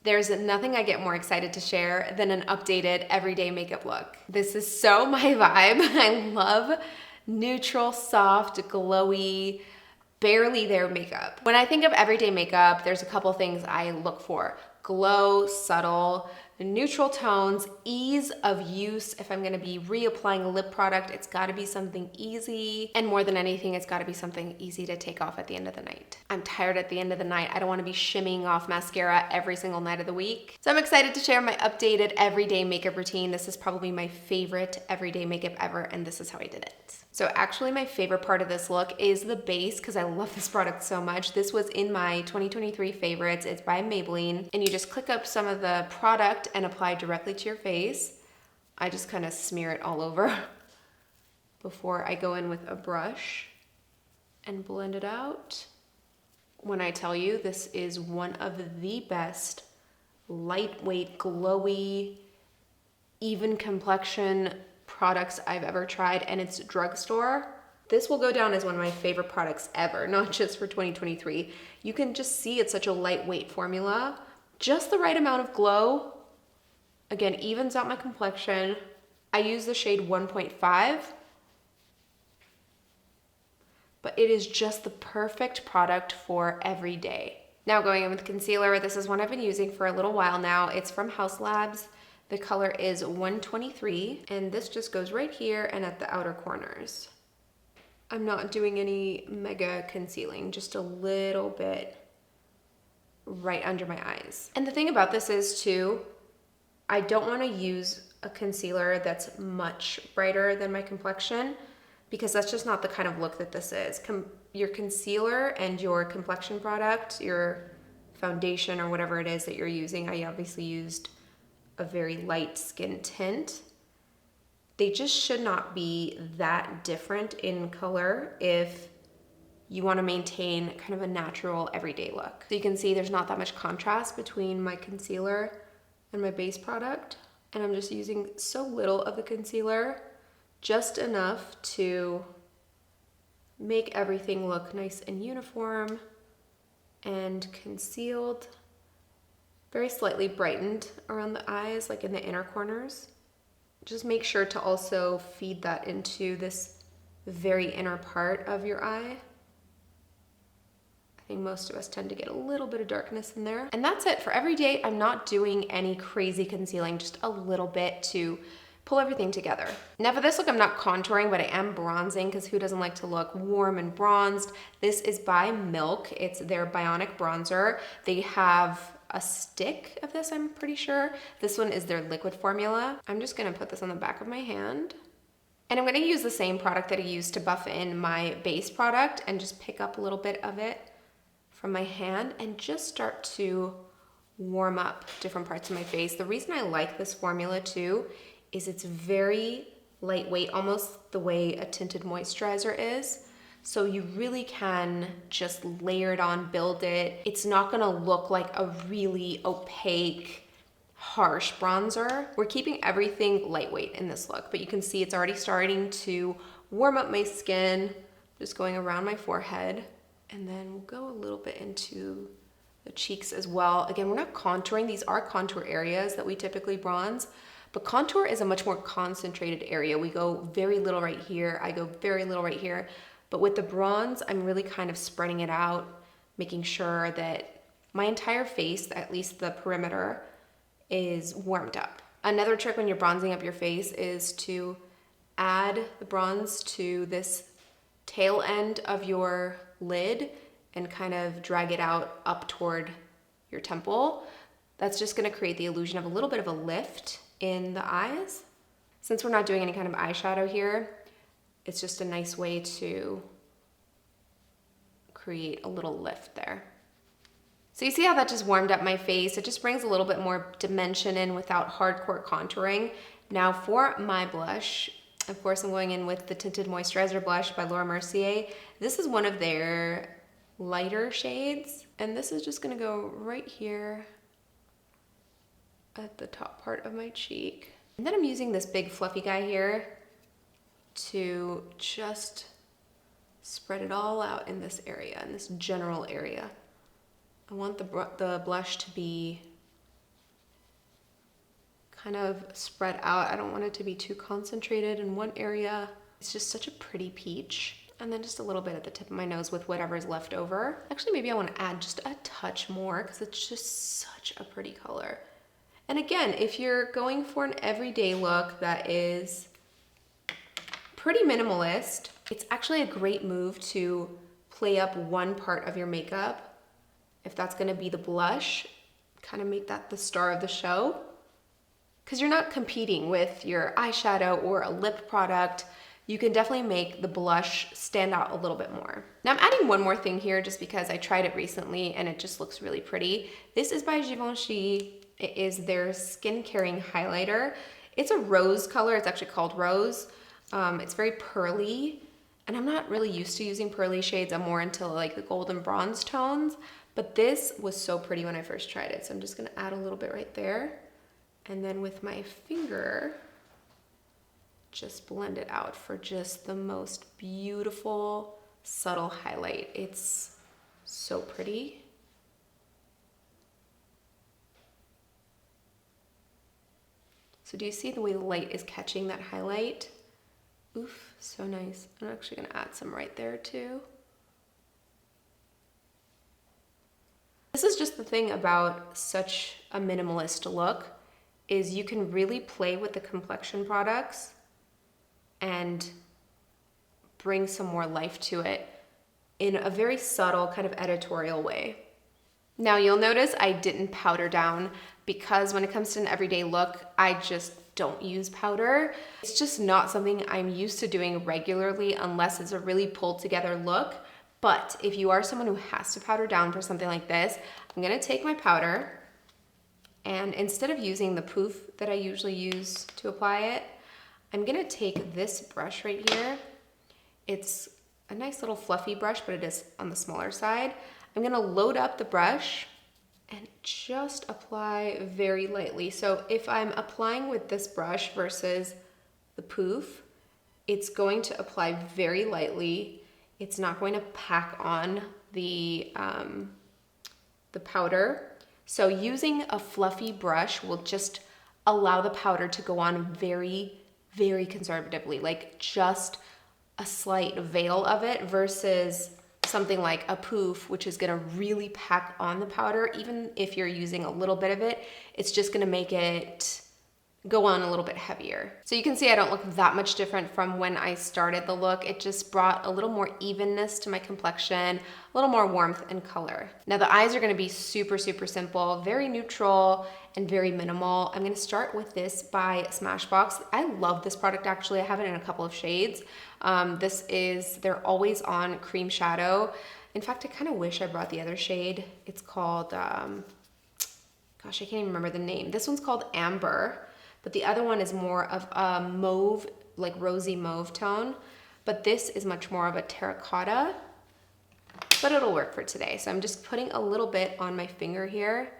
There's nothing I get more excited to share than an updated everyday makeup look. This is so my vibe. I love neutral, soft, glowy, barely there makeup. When I think of everyday makeup, there's a couple things I look for. Glow, subtle, neutral tones, ease of use. If I'm gonna be reapplying a lip product, it's gotta be something easy. And more than anything, it's gotta be something easy to take off at the end of the night. I'm tired at the end of the night. I don't wanna be shimmying off mascara every single night of the week. So I'm excited to share my updated everyday makeup routine. This is probably my favorite everyday makeup ever, and this is how I did it. So actually my favorite part of this look is the base, because I love this product so much. This was in my 2023 favorites. It's by Maybelline, and you just click up some of the product and apply directly to your face. I just kind of smear it all over before I go in with a brush and blend it out. When I tell you, this is one of the best lightweight, glowy, even complexion products I've ever tried, and it's drugstore. This will go down as one of my favorite products ever, not just for 2023. You can just see it's such a lightweight formula, just the right amount of glow. Again, evens out my complexion. I use the shade 1.5, but it is just the perfect product for every day. Now going in with concealer, this is one I've been using for a little while now. It's from Haus Labs. The color is 123, and this just goes right here and at the outer corners. I'm not doing any mega concealing, just a little bit right under my eyes. And the thing about this is too, I don't want to use a concealer that's much brighter than my complexion, because that's just not the kind of look that this is. Your concealer and your complexion product, your foundation or whatever it is that you're using, I obviously used a very light skin tint. They just should not be that different in color if you want to maintain kind of a natural everyday look. So you can see there's not that much contrast between my concealer and my base product. And I'm just using so little of the concealer, just enough to make everything look nice and uniform and concealed. Very slightly brightened around the eyes, like in the inner corners. Just make sure to also feed that into this very inner part of your eye. I think most of us tend to get a little bit of darkness in there. And that's it for every day. I'm not doing any crazy concealing, just a little bit to pull everything together. Now for this look, I'm not contouring, but I am bronzing, because who doesn't like to look warm and bronzed? This is by Milk. It's their Bionic bronzer. They have a stick of this, I'm pretty sure. This one is their liquid formula. I'm just gonna put this on the back of my hand. And I'm gonna use the same product that I used to buff in my base product and just pick up a little bit of it from my hand and just start to warm up different parts of my face. The reason I like this formula too is it's very lightweight, almost the way a tinted moisturizer is. So you really can just layer it on, build it. It's not gonna look like a really opaque, harsh bronzer. We're keeping everything lightweight in this look, but you can see it's already starting to warm up my skin, just going around my forehead. And then we'll go a little bit into the cheeks as well. Again, we're not contouring. These are contour areas that we typically bronze, but contour is a much more concentrated area. We go very little right here. I go very little right here. But with the bronze, I'm really kind of spreading it out, making sure that my entire face, at least the perimeter, is warmed up. Another trick when you're bronzing up your face is to add the bronze to this tail end of your lid and kind of drag it out up toward your temple. That's just gonna create the illusion of a little bit of a lift in the eyes. Since we're not doing any kind of eyeshadow here, it's just a nice way to create a little lift there. So you see how that just warmed up my face? It just brings a little bit more dimension in without hardcore contouring. Now for my blush, of course I'm going in with the Tinted Moisturizer blush by Laura Mercier. This is one of their lighter shades, and this is just gonna go right here at the top part of my cheek. And then I'm using this big fluffy guy here to just spread it all out in this area, in this general area. I want the blush to be kind of spread out. I don't want it to be too concentrated in one area. It's just such a pretty peach. And then just a little bit at the tip of my nose with whatever's left over. Actually, maybe I want to add just a touch more because it's just such a pretty color. And again, if you're going for an everyday look that is pretty minimalist, it's actually a great move to play up one part of your makeup. If that's gonna be the blush, kind of make that the star of the show. Because you're not competing with your eyeshadow or a lip product. You can definitely make the blush stand out a little bit more. Now I'm adding one more thing here just because I tried it recently and it just looks really pretty. This is by Givenchy. It is their skin caring highlighter. It's a rose color, it's actually called Rose. It's very pearly, and I'm not really used to using pearly shades. I'm more into like the golden bronze tones, but this was so pretty when I first tried it. So I'm just gonna add a little bit right there. And then with my finger, just blend it out for just the most beautiful, subtle highlight. It's so pretty. So do you see the way the light is catching that highlight? Oof, so nice. I'm actually gonna add some right there too. This is just the thing about such a minimalist look, is you can really play with the complexion products and bring some more life to it in a very subtle kind of editorial way. Now you'll notice I didn't powder down because when it comes to an everyday look, I just don't use powder. It's just not something I'm used to doing regularly unless it's a really pulled together look. But if you are someone who has to powder down for something like this, I'm gonna take my powder and instead of using the poof that I usually use to apply it, I'm gonna take this brush right here. It's a nice little fluffy brush, but it is on the smaller side. I'm gonna load up the brush and just apply very lightly. So if I'm applying with this brush versus the poof, it's going to apply very lightly. It's not going to pack on the powder. So using a fluffy brush will just allow the powder to go on very, very conservatively, like just a slight veil of it versus something like a poof, which is gonna really pack on the powder. Even if you're using a little bit of it, it's just gonna make it go on a little bit heavier. So you can see I don't look that much different from when I started the look. It just brought a little more evenness to my complexion, a little more warmth and color. Now the eyes are gonna be super, super simple, very neutral and very minimal. I'm gonna start with this by Smashbox. I love this product actually. I have it in a couple of shades. This is their Always On Cream Shadow. In fact, I kind of wish I brought the other shade. It's called, gosh, I can't even remember the name. This one's called Amber, but the other one is more of a mauve, like rosy mauve tone. But this is much more of a terracotta, but it'll work for today. So I'm just putting a little bit on my finger here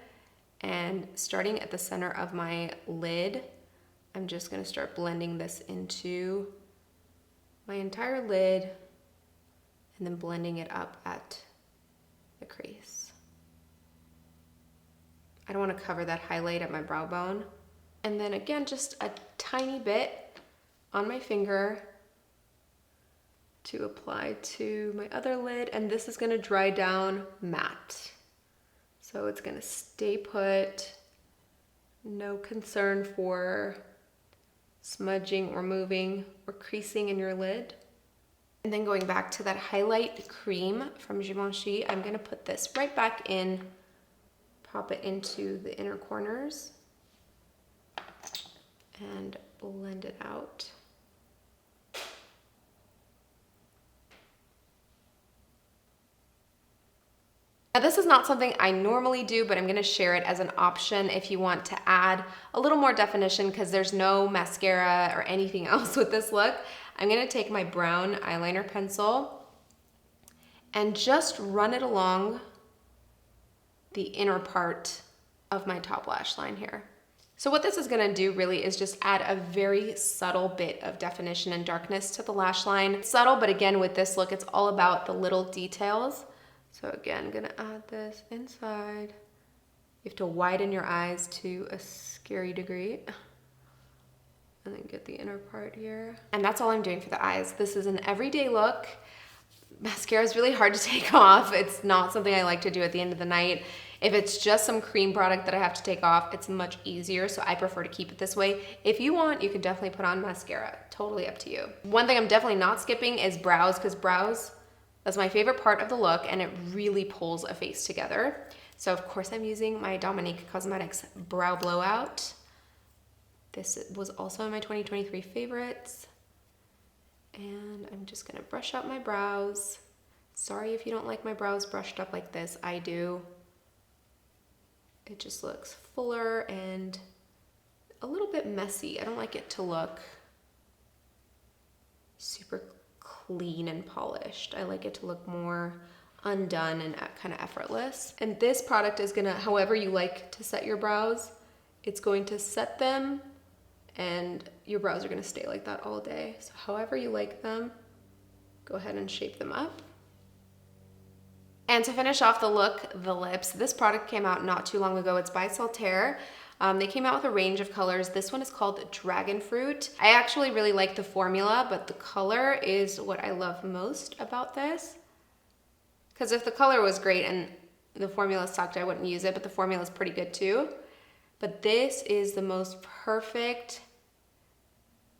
and starting at the center of my lid, I'm just gonna start blending this into my entire lid and then blending it up at the crease. I don't want to cover that highlight at my brow bone. And then again, just a tiny bit on my finger to apply to my other lid. And this is going to dry down matte. So it's going to stay put. No concern for smudging or moving or creasing in your lid. And then going back to that highlight cream from Givenchy, I'm gonna put this right back in, pop it into the inner corners, and blend it out. Now this is not something I normally do, but I'm gonna share it as an option if you want to add a little more definition because there's no mascara or anything else with this look. I'm gonna take my brown eyeliner pencil and just run it along the inner part of my top lash line here. So what this is gonna do really is just add a very subtle bit of definition and darkness to the lash line. It's subtle, but again, with this look, it's all about the little details. So again, I'm gonna add this inside. You have to widen your eyes to a scary degree. and then get the inner part here. And that's all I'm doing for the eyes. This is an everyday look. Mascara is really hard to take off. It's not something I like to do at the end of the night. If it's just some cream product that I have to take off, it's much easier, so I prefer to keep it this way. If you want, you can definitely put on mascara. Totally up to you. One thing I'm definitely not skipping is brows, because brows, that's my favorite part of the look, and it really pulls a face together. So of course I'm using my Dominique Cosmetics Brow Blowout. This was also in my 2023 favorites. And I'm just gonna brush up my brows. Sorry if you don't like my brows brushed up like this, I do. It just looks fuller and a little bit messy. I don't like it to look super clean and polished. I like it to look more undone and kind of effortless. And this product is gonna, however you like to set your brows, it's going to set them, and your brows are gonna stay like that all day. So however you like them, go ahead and shape them up. And to finish off the look, the lips. This product came out not too long ago. It's by Saltair. They came out with a range of colors. This one is called Dragon Fruit. I actually really like the formula, but the color is what I love most about this. Because if the color was great and the formula sucked, I wouldn't use it, but the formula is pretty good too. But this is the most perfect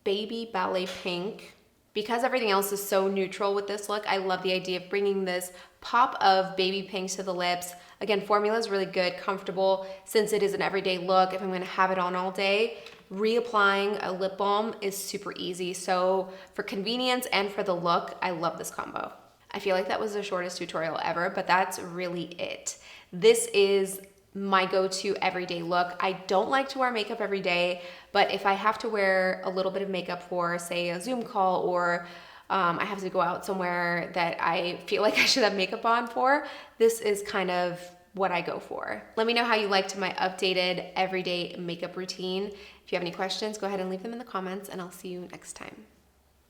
baby ballet pink. Because everything else is so neutral with this look, I love the idea of bringing this pop of baby pink to the lips. Again, formula is really good, comfortable, since it is an everyday look. If I'm gonna have it on all day, reapplying a lip balm is super easy. So for convenience and for the look, I love this combo. I feel like that was the shortest tutorial ever, but that's really it. This is my go-to everyday look. I don't like to wear makeup every day, but if I have to wear a little bit of makeup for, say, a Zoom call, or I have to go out somewhere that I feel like I should have makeup on for, this is kind of what I go for. Let me know how you liked my updated everyday makeup routine. If you have any questions, go ahead and leave them in the comments, and I'll see you next time.